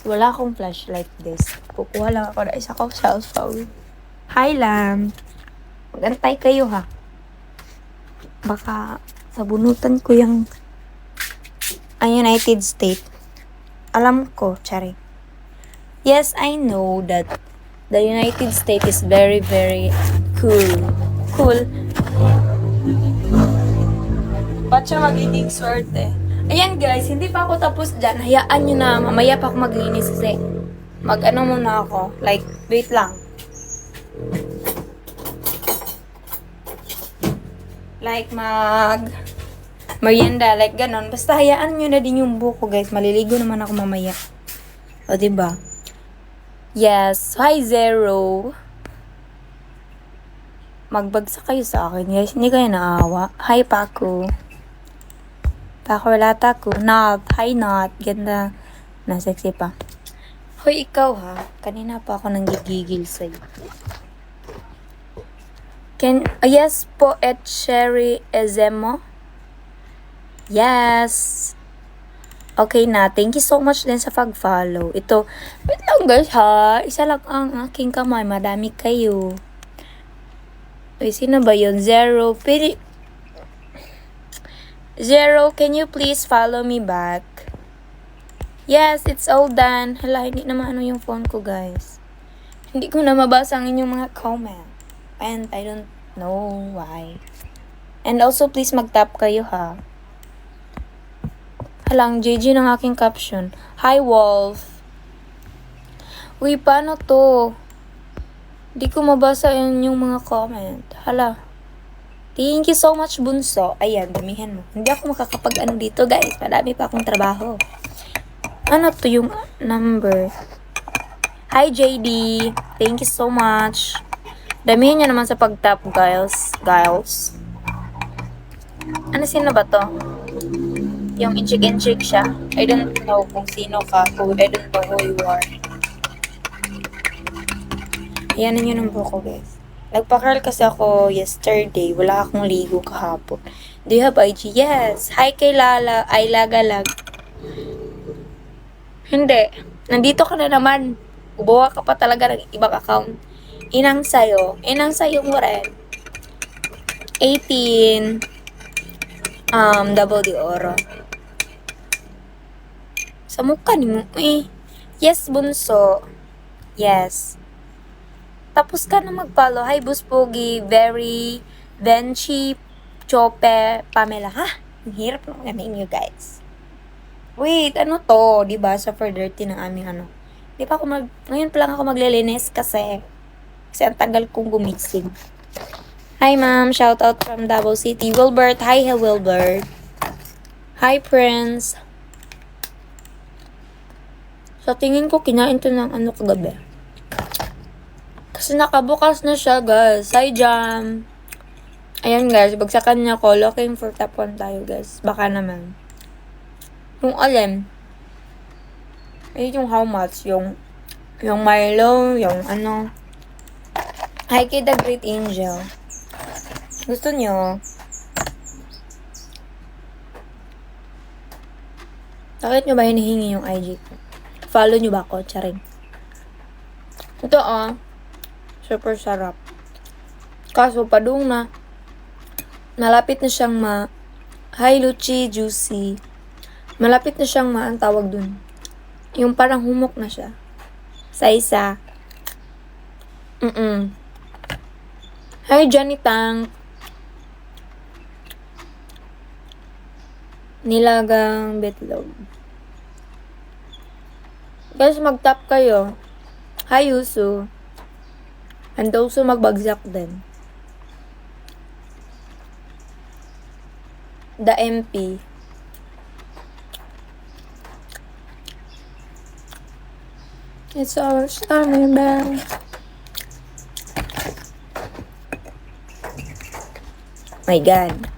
Wala akong flashlight this. Kukuha lang ako na isa kong cellphone. Hi, Lam. Magantay kayo, ha? Baka sabunutan ko yung United States. Alam ko, Chari. Yes, I know that the United States is very, very cool. Cool. Ba't siya magiging swerte? Ayan guys, hindi pa ako tapos dyan. Hayaan nyo na, mamaya pa ako maglinis kasi mag-ano muna ako. Like, wait lang. Like, merienda, like ganon. Basta hayaan nyo na din yung buko guys. Maliligo naman ako mamaya. O, diba? Yes. Hi, Zero. Magbagsak kayo sa akin guys. Hindi kayo naawa. Hi, Paco. Paco, wala taco. Not. Hi, Not. Ganda. Na, sexy pa. Hoy, ikaw ha. Kanina pa ako nanggigigil sa'yo. Yes po, at Sherry Ezemo. Yes. Okay na. Thank you so much din sa pag-follow. Ito, wait lang guys ha. Isa lang ang aking kamay. Madami kayo. Uy, sino ba yun? Zero. Zero, can you please follow me back? Yes, it's all done. Hala, hindi naman ano yung phone ko, guys. Hindi ko na mabasa ang inyong mga comment. And I don't know why. And also, please mag-tap kayo, ha. Halang, JG ng aking caption. Hi, Wolf. Uy, paano to? Hindi ko mabasa yung mga comment. Hala. Thank you so much, Bunso. Ayan, damihan mo. Hindi ako makakapag-ano dito, guys. Madami pa akong trabaho. Ano to yung number? Hi, JD. Thank you so much. Damihan niya naman sa pag-tap, guys. Ano, sino ba to? Yung inchik-inchik siya. I don't know kung sino ka. I don't know who you are. Ayan na yun ang buko, guys. Nagpa-curl kasi ako yesterday. Wala akong ligo kahapon. Do you have IG? Yes. Hi kay Lala. Ay, Lagalag. Hindi. Nandito ka na naman. Ubuha ka pa talaga ng ibang account. Inang sayo. Inang sayo mo rin. 18. Double di oro. Sa mukha ni mo. Yes, Bunso. Yes. Tapos ka na mag-follow. Hi, Buspogi, Very, Benchi, Chope, Pamela. Ha? Ang hirap ng namin nyo, guys. Wait, ano to? Diba? Super dirty ng aming ano. Di pa ako ngayon pa lang ako maglilinis kasi ang tagal kong gumising. Hi, ma'am. Shout out from Davao City. Wilbert. Hi, Wilbert. Hi, Prince. Sa tingin ko, kinain to ng ano kagabi. Kasi nakabukas na siya, guys. Hi, Jam. Ayan, guys. Bagsakan niya ko. Looking for top 1 tayo, guys. Baka naman. Yung alin. Yung how much. Yung Milo. Yung ano. Hi, kay The Great Angel. Gusto niyo? Bakit nyo ba hinihingi yung IG ko? Follow nyo ba ako? Charing. Ito, super sarap. Kaso, padung na. Malapit na siyang Hi, Luchi, Juicy. Malapit na siyang ang tawag dun. Yung parang humok na siya. Sa isa. Hi, Johnny Tank. Nilagang betlog. Guys, mag-tap kayo. Hi, Yusu. And also, magbagsak din. The MP. It's our summer bell. My God.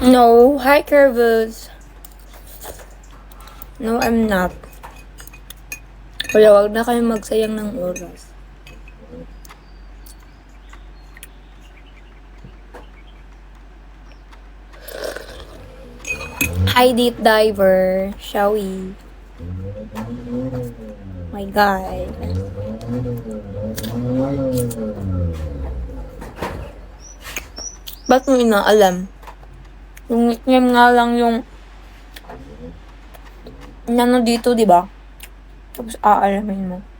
No, hi Curvus. No, I'm not. Kaya wag na kayong magsayang ng oras. Hi, deep diver. Shall we? My God. Ba't mo inaalam? Yung nickname nga lang yung nano dito, di ba? Tapos aalamin mo.